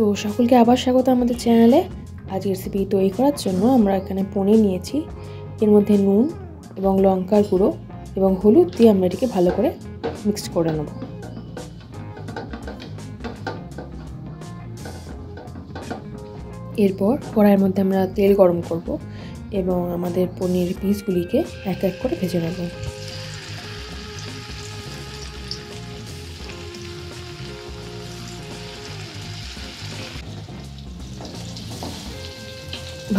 তো সকলকে আবার স্বাগত আমাদের চ্যানেলে। আজকের রেসিপি তৈরি করার জন্য আমরা এখানে পনির নিয়েছি। এর মধ্যে নুন এবং লঙ্কার গুঁড়ো এবং হলুদ দিয়ে আমরা এটিকে ভালো করে মিক্সড করে নেব। এরপর কড়াইয়ের মধ্যে আমরা তেল গরম করব এবং আমাদের পনির পিসগুলিকে এক এক করে ভেজে নেব।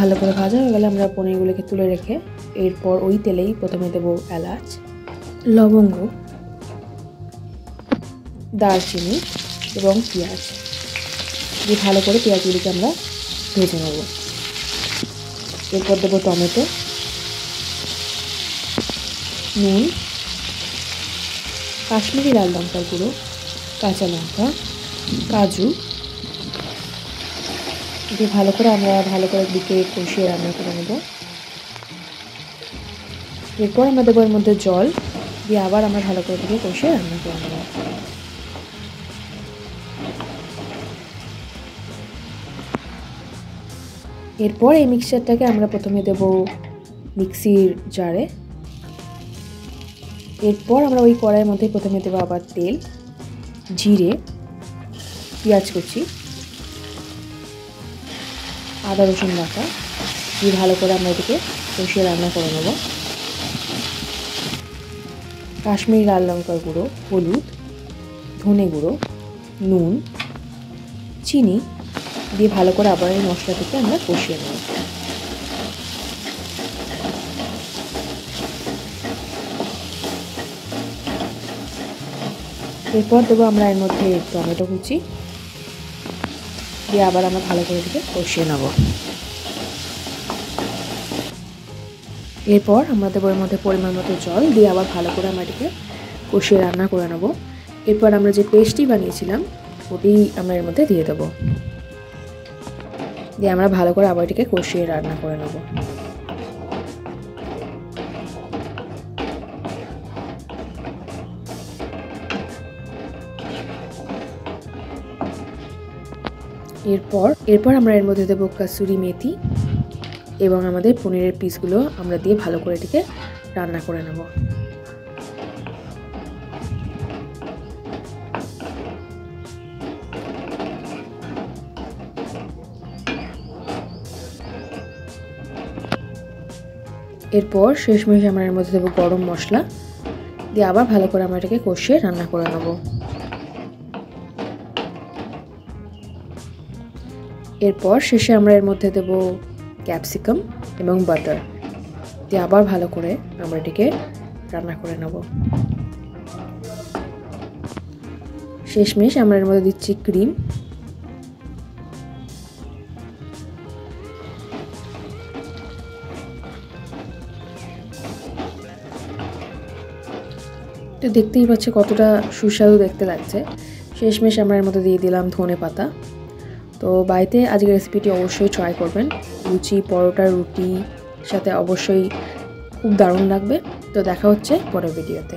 ভালো করে ভাজা হয়ে গেলে আমরা পনিরগুলোকে তুলে রেখে এরপর ওই তেলেই প্রথমে দেব এলাচ, লবঙ্গ, দারচিনি এবং পেঁয়াজ দিয়ে ভালো করে পেঁয়াজগুলিকে আমরা ভেজে নেব। এরপর দেবো টমেটো, নুন, কাশ্মীরি লাল লঙ্কার গুঁড়ো, কাঁচা লঙ্কা, কাজু দিয়ে ভালো করে দিকে কষিয়ে রান্না করে নেব। এরপর আমরা দেবো এর মধ্যে জল দিয়ে আবার আমরা ভালো করে দিকে কষিয়ে রান্না করে নেব। এরপর এই মিক্সচারটাকে আমরা প্রথমে দেব মিক্সির জারে। এরপর আমরা ওই কড়াইয়ের মধ্যে প্রথমে দেবো আবার তেল, জিরে, পেঁয়াজ কুচি, আদা রসুন বাটা দিয়ে ভালো করে আমরা এটিকে কষিয়ে রান্না করে নেব। কাশ্মীরি লাল লঙ্কার গুঁড়ো, হলুদ, ধনে গুঁড়ো, নুন, চিনি দিয়ে ভালো করে আবার এই মশলাটিকে আমরা কষিয়ে নেব। এরপর দেবো আমরা এর মধ্যে টমেটো কুচি দিয়ে আবার আমরা ভালো করে এটিকে কষিয়ে নেব। এরপর আমরা দেবো এর মধ্যে পরিমাণ মতো জল দিয়ে আবার ভালো করে আমরা এটিকে কষিয়ে রান্না করে নেব। এরপর আমরা যে পেস্টটি বানিয়েছিলাম ওটি আমরা এর মধ্যে দিয়ে দেবো, দিয়ে আমরা ভালো করে আবার এটিকে কষিয়ে রান্না করে নেব। এরপর আমরা এর মধ্যে দেবো কাসুরি মেথি এবং আমাদের পনিরের পিসগুলো আমরা দিয়ে ভালো করে এটিকে রান্না করে নেব। এরপর শেষমেশ আমরা এর মধ্যে দেবো গরম মশলা দিয়ে আবার ভালো করে আমরা এটাকে কষিয়ে রান্না করে নেব। এরপর শেষে আমরা এর মধ্যে দেব ক্যাপসিকাম এবং বাটার দিয়ে আবার ভালো করে আমরা এটিকে রান্না করে নেব। শেষমেশ আমরা এর মধ্যে দিচ্ছি ক্রিম। তো দেখতেই পাচ্ছি কতটা সুস্বাদু দেখতে লাগছে। শেষমেশ আমরা এর মধ্যে দিয়ে দিলাম ধনে পাতা। তো বাড়িতে আজকের রেসিপিটি অবশ্যই ট্রাই করবেন। লুচি, পরোটা, রুটির সাথে অবশ্যই খুব দারুণ লাগবে। তো দেখা হচ্ছে পরের ভিডিওতে।